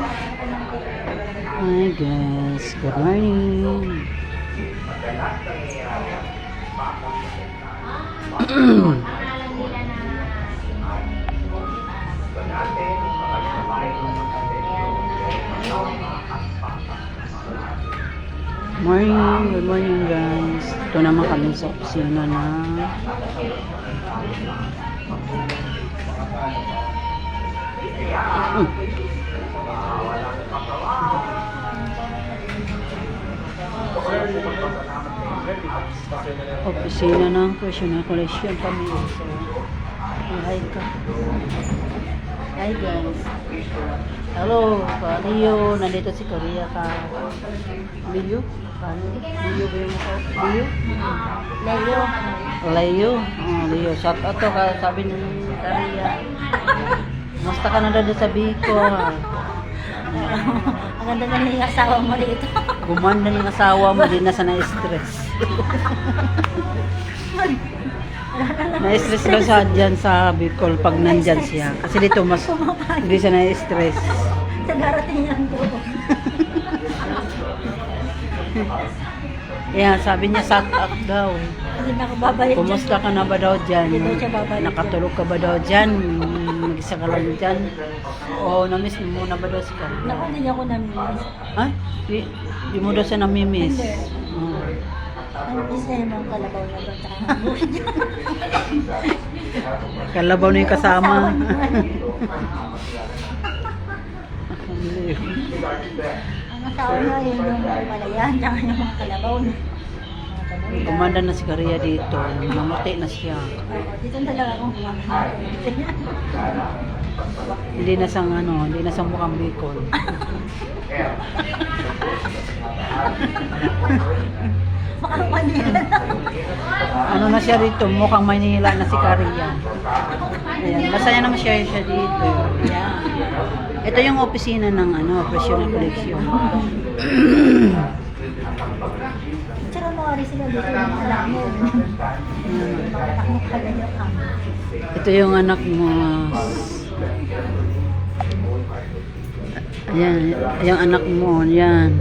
Hi guys, good morning. Good morning guys. Ito naman kami sa opisina na opisina ng personal collection kami. So, hi ka. Hi guys. Hello, Leo. Nandito si Korea ka. Leo? Leo ba yung mukha? Leo? Leo. Leo? Oh, Leo. Shout out to ka. Sabi ni Korea. Musta ka na doon sa Bicol? Ang ganda na yung asawa mo dito. Gumanda ng asawa mo, di na sa na-stress. Na-stress lang siya dyan sa Bicol pag nandyan siya. Kasi dito mas hindi siya na-stress. Sa darating lang po. Yeah, sabi niya shout out daw. Hindi na ako babalik dyan. Kumusta ka na ba daw dyan? Hindi daw siya babalik Nakatulog ka ba daw dyan? Mag-isa ka lang dyan? O na-miss mo na ba daw si Karen? Naku, hindi niya ako namimiss. Ha? Di mo daw siya namimiss? Hindi. Oh. Ang isa yung kalabaw na ba? Kalabaw na yung kasama. Ang asawa na yun yung palayan, tsaka yung mga kalabaw na. Kumanda na si Korea dito. Namuti na siya. Dito talaga akong kumakain. Hindi na sang hindi na sang mukhang Bicol. Mukhang Manila. Ano na siya dito? Mukhang Manila na si Korea. Ayan, masaya naman siya dito. Ayan. Ito yung opisina ng personal collection. Tsaka mawari sila dito yung anak mo. Makatakmok pala yung kamo. Ito yung anak mo. Ayan, yung anak mo, yan.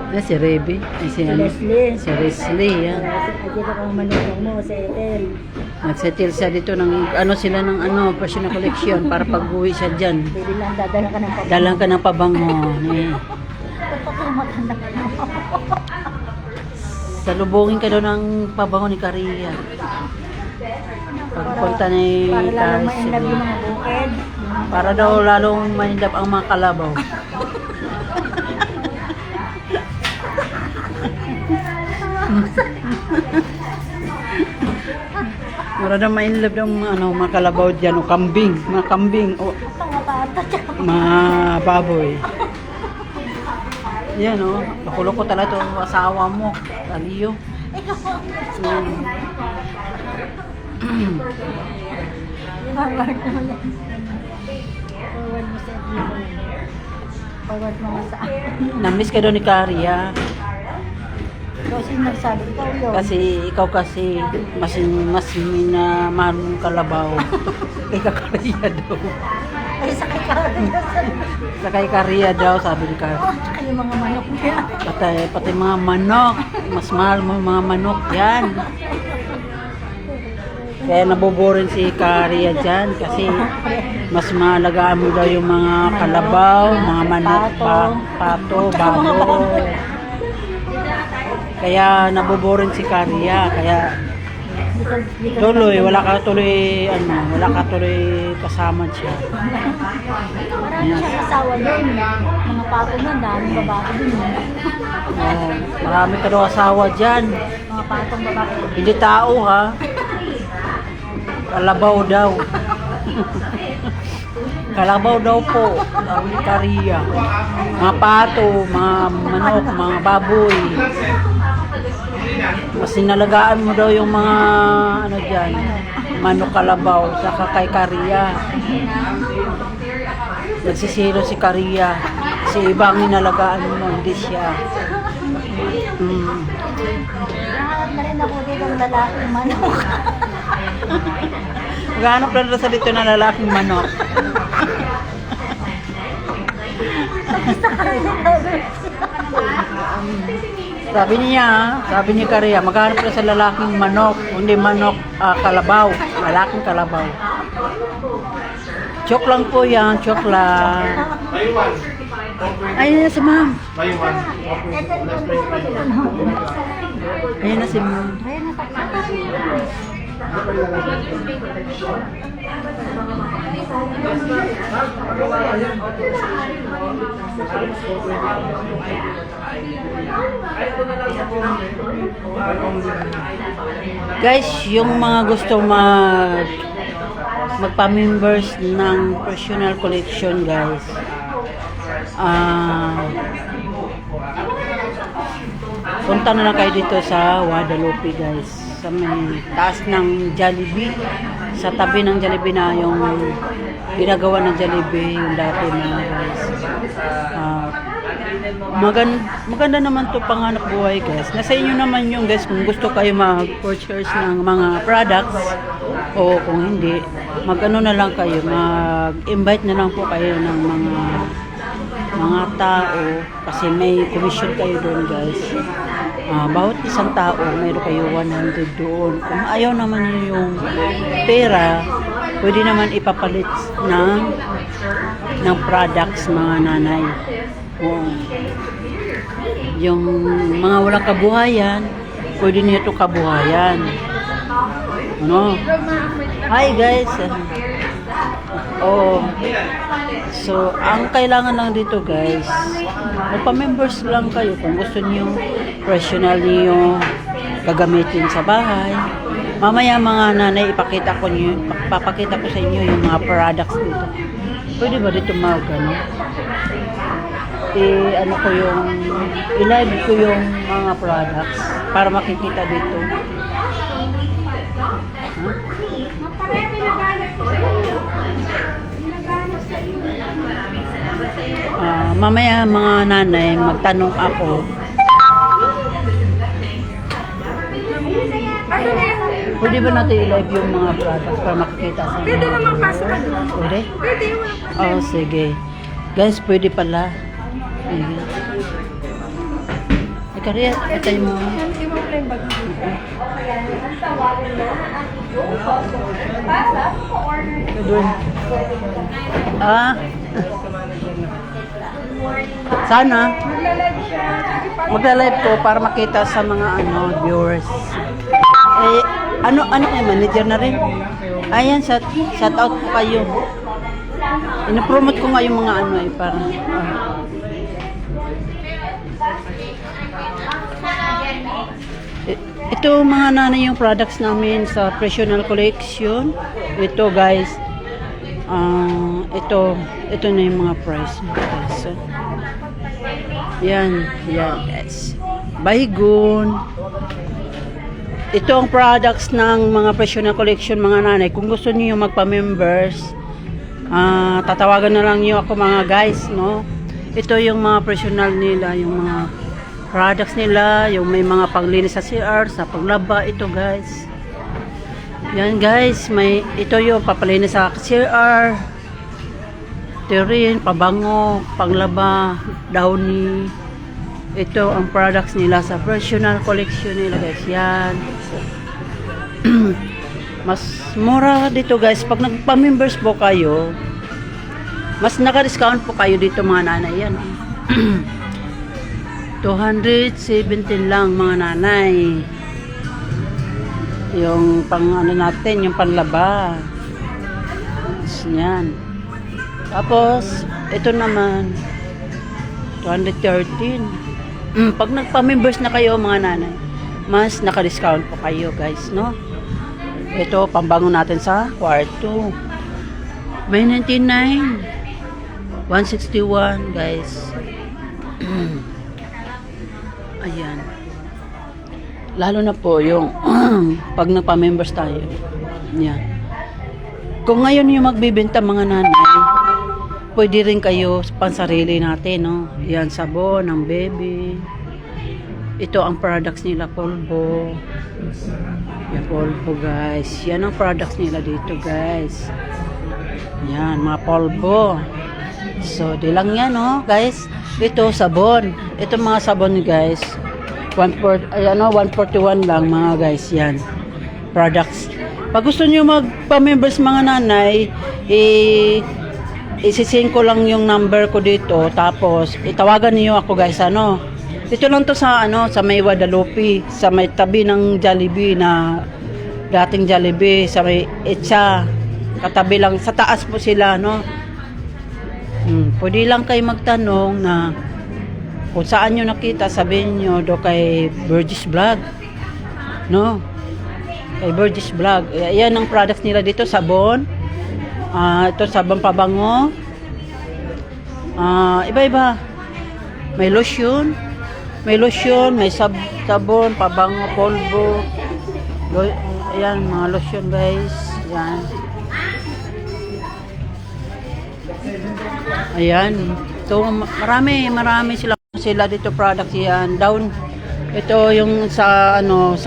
Yan si Rebe. Si Leslie. Si Leslie, yan. Dito kang manunong mo sa Ethel. Nagsettle siya dito ng sila ng personal collection para pag-uwi siya dyan. Pwede lang dadala ka ng pabango. Dalang ka ng pabango. Eh. Ba't pa matanda ka mo? Salubungin ka daw ng pabango ni Korea. Pagpunta ni Para lang Karis. ma-inlove yung mga bukid. Para daw lalong manindap ang mga kalabaw. Para daw ma-inlove ang mga kalabaw dyan. O kambing. Mga kambing. O Mga bata tsaka mga baboy. Yan loko-loko talaga itong asawa mo. Aliyo. forward mo yan. Forward mo sa Ethel. Forward mo nga sa akin. Namiss ka daw ni Korea. Ikaw sino nagsabi? Ikaw yun. Kasi ikaw kasi mas minamahal mong kalabaw. Kay Korea daw. Ay, sakay ka rin. Sa kay Korea daw, sabi ni Korea. Tsaka yung mga manok niya. Pati mga manok. Mas mahal mo mga manok yan. Kaya naboborin si Korea dyan kasi mas mahalagaan mo daw yung mga kalabaw, mga manok, pato, baboy. Kaya naboborin si Korea. Kaya tuloy, wala ka tuloy kasama siya. Marami siyang asawa doon. Mga pato na, daming babae doon. Marami ka daw asawa dyan. Mga patong babae. Hindi tao ha. Kalabaw daw. Kalabaw daw po. Sabi ni Korea. Mga pato, mga manok, mga baboy. Mas sinalagaan mo daw yung mga dyan. Manok, kalabaw. Saka kay Korea. Nagsisilo si Korea. Si ibang inalagaan mo, hindi siya. Nahanap na rin ako dito ng lalaking manok. Maghanap lang sa dito na lalaking manok. Sabi ni Karia, maghanap ka sa lalaking manok, hindi manok, kalabaw, lalaking kalabaw. Joke lang po yan, joke lang. Ayun na si ma'am. Ayun na si ma'am. Guys, yung mga gusto magpa-members ng personal collection, guys, punta na lang kayo dito sa Guadalupe, guys, sa may taas ng Jollibee, sa tabi ng Jollibee na yung ginagawa ng Jollibee yung dati na, guys. Maganda naman to panghanap buhay, guys. Nasa inyo naman yung, guys, kung gusto kayo mag-purchase ng mga products o kung hindi, mag-ano na lang kayo, mag-invite na lang po kayo ng mga tao kasi may commission kayo doon, guys. Bawat isang tao mayroon kayo 100 doon. Kung ayaw naman niyo yung pera, pwede naman ipapalit ng products, mga nanay. Yung mga walang kabuhayan, pwede niyo ito kabuhayan. Ano? Hi, guys. So, ang kailangan lang dito, guys, magpa-members lang kayo kung gusto niyo personal niyo gagamitin sa bahay. Mamaya mga nanay, papakita ko sa inyo yung mga products dito. Pwede ba dito i-live ko yung mga products para makikita dito. Mamaya mga nanay, magtanong ako. Pwede ba natin i-live yung mga products para makikita sa mga? Pwede naman pasok ka doon. Pwede? Pwede. Sige. Guys, pwede pala. Kaya, ito mo. Doon. Sana magla-live ko para makita sa mga viewers. Ano kayo, manager na rin? Ayan, shout out po kayo. Ino-promote ko nga yung mga para ito mga nanay yung products namin sa personal collection. Ito, guys, ito na yung mga price, guys. Yan guys, baygon. Ito ang products ng mga personal collection, mga nanay. Kung gusto niyo magpa-members, tatawagan na lang niyo ako, mga guys, no? Ito yung mga personal nila, yung mga products nila, yung may mga panglinis sa CR, sa paglaba. Ito, guys, yan, guys, ito yung papalinis sa CR, rin, pabango, panglaba, downy. Ito ang products nila sa personal collection nila, guys. Yan. Mas mura dito, guys. Pag nagpa-members po kayo, mas naka-discount po kayo dito, mga nanay. Yan. 217 lang, mga nanay. Yung natin, yung panlaba. Yan. Tapos, ito naman, 213. Pag nagpa-members na kayo, mga nanay, mas naka-discount po kayo, guys, no? Ito, pambango natin sa kwarto. May 99. 161, guys. Ayan. Lalo na po yung pag nagpa-members tayo. Yan. Kung ngayon yung magbibenta, mga nanay, pwede rin kayo pansarili natin, no? Yan, sabon ng baby. Ito ang products nila, polvo. Yan, polvo, guys. Yan ang products nila dito, guys. Yan, mga polvo. So, di lang yan, no, guys. Ito, sabon. Ito mga sabon, guys. 141 lang, mga guys, yan. Products. Pag gusto nyo magpa-members, mga nanay, isising ko lang yung number ko dito. Tapos, itawagan niyo ako, guys, ano. Dito lang to sa, sa may Guadalupe. Sa may tabi ng Jollibee na dating Jollibee. Sa may Etsa. Katabi lang. Sa taas po sila, no. Pwede lang kayo magtanong na kung saan nyo nakita, sabihin nyo do kay Burgess Vlog, no, kay Burgess Vlog. Yan ang products nila dito, sabon, ito sabon pabango, iba-iba, may lotion, may sabon, pabango, polvo, ayan, mga lotion, guys, yan. Ayan. So, marami sila dito products yan. Down. Ito yung sa sa